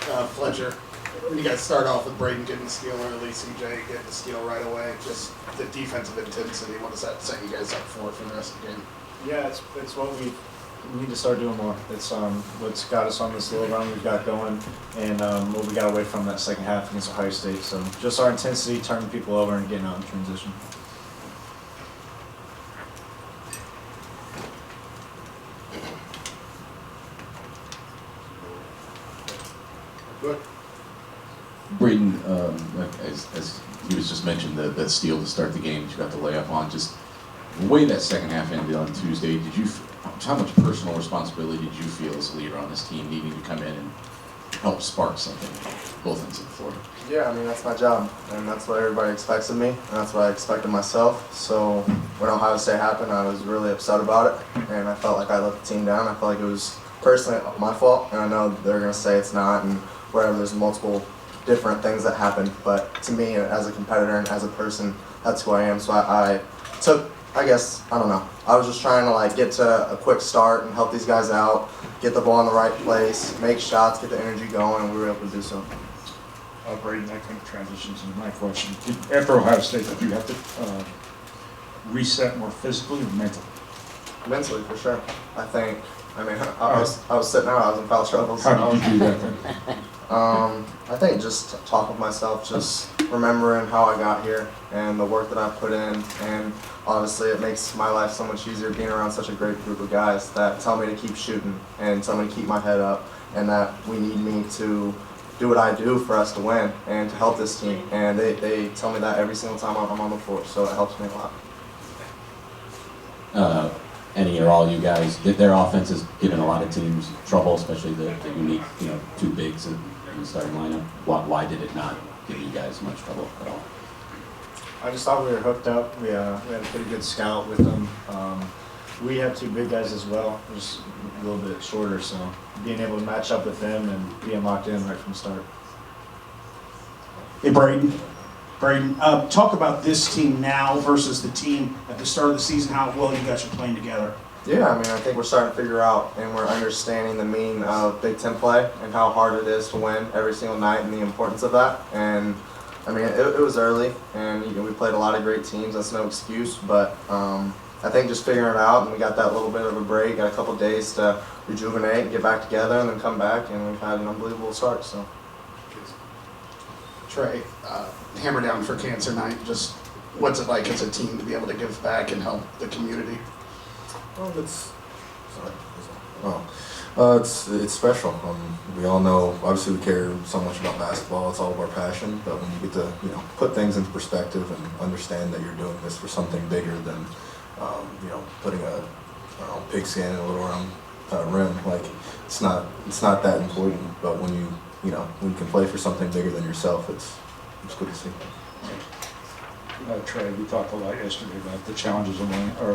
Fletcher, when you guys start off with Braden getting the steal early, CJ getting the steal right away, just the defensive intensity, what does that set you guys up for the rest of the game? Yeah, it's what we need to start doing more. It's what's got us on this little run we've got going, and what we got away from that second half against Ohio State. So just our intensity, turning people over and getting out in transition. Good. Braden, as he was just mentioned, that steal to start the game that you got the layup on, just the way that second half ended on Tuesday, how much personal responsibility did you feel as a leader on this team, needing to come in and help spark something, both ends of the floor? Yeah, I mean, that's my job, and that's what everybody expects of me, and that's what I expected myself. So when Ohio State happened, I was really upset about it, and I felt like I let the team down. I felt like it was personally my fault, and I know they're going to say it's not, and whatever, there's multiple different things that happen, but to me, as a competitor and as a person, that's who I am. So I took, I guess, I don't know, I was just trying to like get to a quick start and help these guys out, get the ball in the right place, make shots, get the energy going, and we were able to do so. Braden, that kind of transitions into my question. After Ohio State, did you have to reset more physically or mentally? Mentally, for sure. I was sitting out, I was in foul trouble. So How did you do that then? I think just talk with myself, just remembering how I got here and the work that I put in, and obviously it makes my life so much easier being around such a great group of guys that tell me to keep shooting and tell me to keep my head up, and that we need me to do what I do for us to win and to help this team, and they tell me that every single time I'm on the floor, so it helps me a lot. Any or all you guys, their offense has given a lot of teams trouble, especially the unique, two bigs in the starting lineup. Why did it not give you guys much trouble at all? I just thought we were hooked up. We had a pretty good scout with them. We have two big guys as well, just a little bit shorter, so being able to match up with them and being locked in right from the start. Hey, Braden, talk about this team now versus the team at the start of the season, how well you guys are playing together. Yeah, I mean, I think we're starting to figure out and we're understanding the meaning of Big Ten play and how hard it is to win every single night and the importance of that. And I mean, it was early, and we played a lot of great teams. That's no excuse, but I think just figuring it out, and we got that little bit of a break, got a couple days to rejuvenate and get back together, and then come back, and we've had an unbelievable start. So, Trey, hammer down for Cancer Night, just what's it like as a team to be able to give back and help the community? Well, it's special. We all know, obviously we care so much about basketball, it's all of our passion, but when you get to, put things into perspective and understand that you're doing this for something bigger than, putting a pigskin in a little round rim, like it's not that important, but when when you can play for something bigger than yourself, it's good to see. Trey, we talked a lot yesterday about the challenges of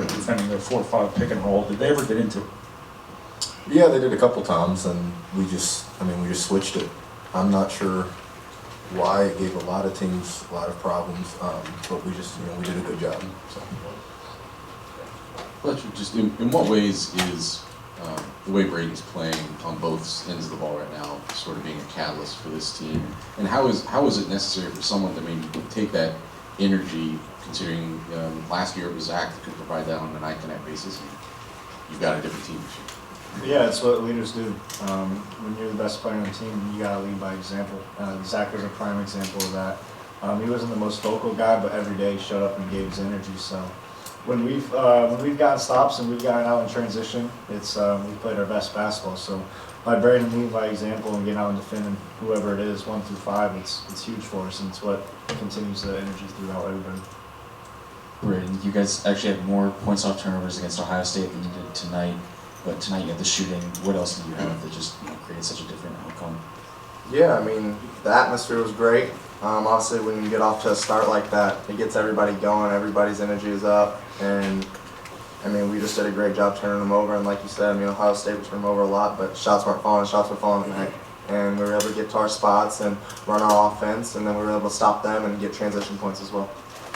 defending their 4-5 pick and roll. Did they ever get into it? Yeah, they did a couple times, and we just switched it. I'm not sure why it gave a lot of teams a lot of problems, but we just, we did a good job. So. Fletcher, just in what ways is the way Brady's playing on both ends of the ball right now sort of being a catalyst for this team? And how is it necessary for someone to maybe take that energy, considering last year it was Zach that could provide that on a night-to-night basis, and you've got a different team this year? Yeah, it's what leaders do. When you're the best player on the team, you gotta lead by example. Zach was a prime example of that. He wasn't the most vocal guy, but every day he showed up and gave his energy. So when we've gotten stops and we've gotten out in transition, it's we played our best basketball. So by Braden leading by example and getting out and defending whoever it is, 1 through 5, it's huge for us, and it's what continues the energy throughout everybody. Braden, you guys actually had more points off turnovers against Ohio State than you did tonight. But tonight you had the shooting. What else did you have that just created such a different outcome? yeah, I mean, the atmosphere was great. Obviously, when you get off to a start like that, it gets everybody going. Everybody's energy is up, and I mean, we just did a great job turning them over. And like you said, I mean, Ohio State was turning them over a lot, but shots weren't falling. Shots were falling tonight, and we were able to get to our spots and run our offense, and then we were able to stop them and get transition points as well.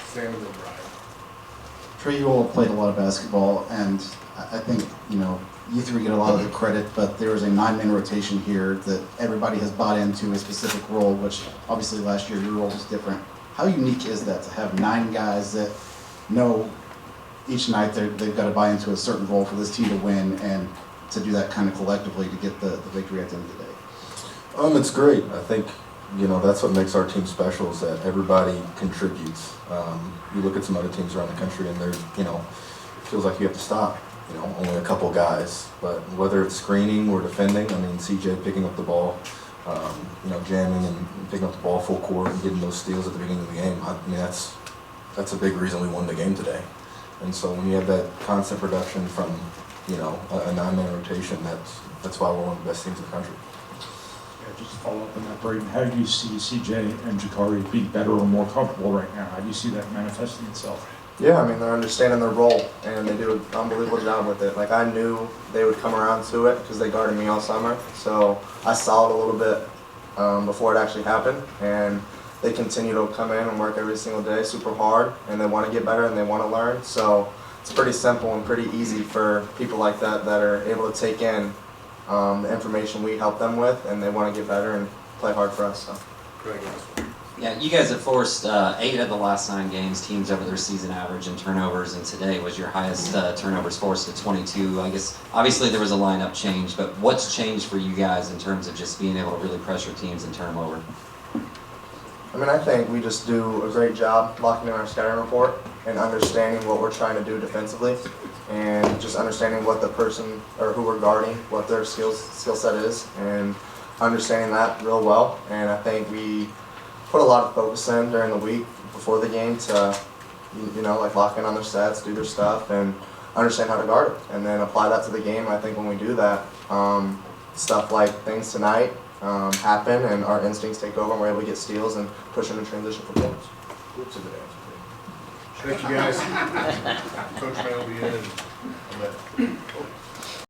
Sam O'Brien. Trey, you all have played a lot of basketball, and I think, you three get a lot of the credit, but there is a 9-man rotation here that everybody has bought into a specific role, which obviously last year your role was different. How unique is that to have 9 guys that know each night they've got to buy into a certain role for this team to win, and to do that kind of collectively to get the victory at the end of the day? It's great. I think, that's what makes our team special is that everybody contributes. You look at some other teams around the country and they're, it feels like you have to stop, only a couple guys. But whether it's screening or defending, CJ picking up the ball, jamming and picking up the ball full court and getting those steals at the beginning of the game, that's a big reason we won the game today. And so when you have that constant production from, a 9-man rotation, that's why we're one of the best teams in the country. Just to follow up on that, Braden, how do you see CJ and Jakari being better or more comfortable right now? How do you see that manifesting itself? Yeah, they're understanding their role, and they do an unbelievable job with it. Like, I knew they would come around to it because they guarded me all summer, so I saw it a little bit before it actually happened, and they continue to come in and work every single day super hard, and they want to get better and they want to learn. So it's pretty simple and pretty easy for people like that are able to take in the information we help them with, and they want to get better and play hard for us. So. Yeah, you guys have forced 8 of the last 9 games teams over their season average in turnovers, and today was your highest turnovers forced at 22. I guess obviously there was a lineup change, but what's changed for you guys in terms of just being able to really pressure teams and turn them over? I think we just do a great job locking in our scouting report and understanding what we're trying to do defensively, and just understanding what the person or who we're guarding, what their skill set is, and understanding that real well. And I think we put a lot of focus in during the week before the game to, lock in on their sets, do their stuff, and understand how to guard it, and then apply that to the game. I think when we do that, stuff like things tonight happen, and our instincts take over, and we're able to get steals and push into transition performance. Whoops, a good answer. Thank you, guys. Coach May will be in.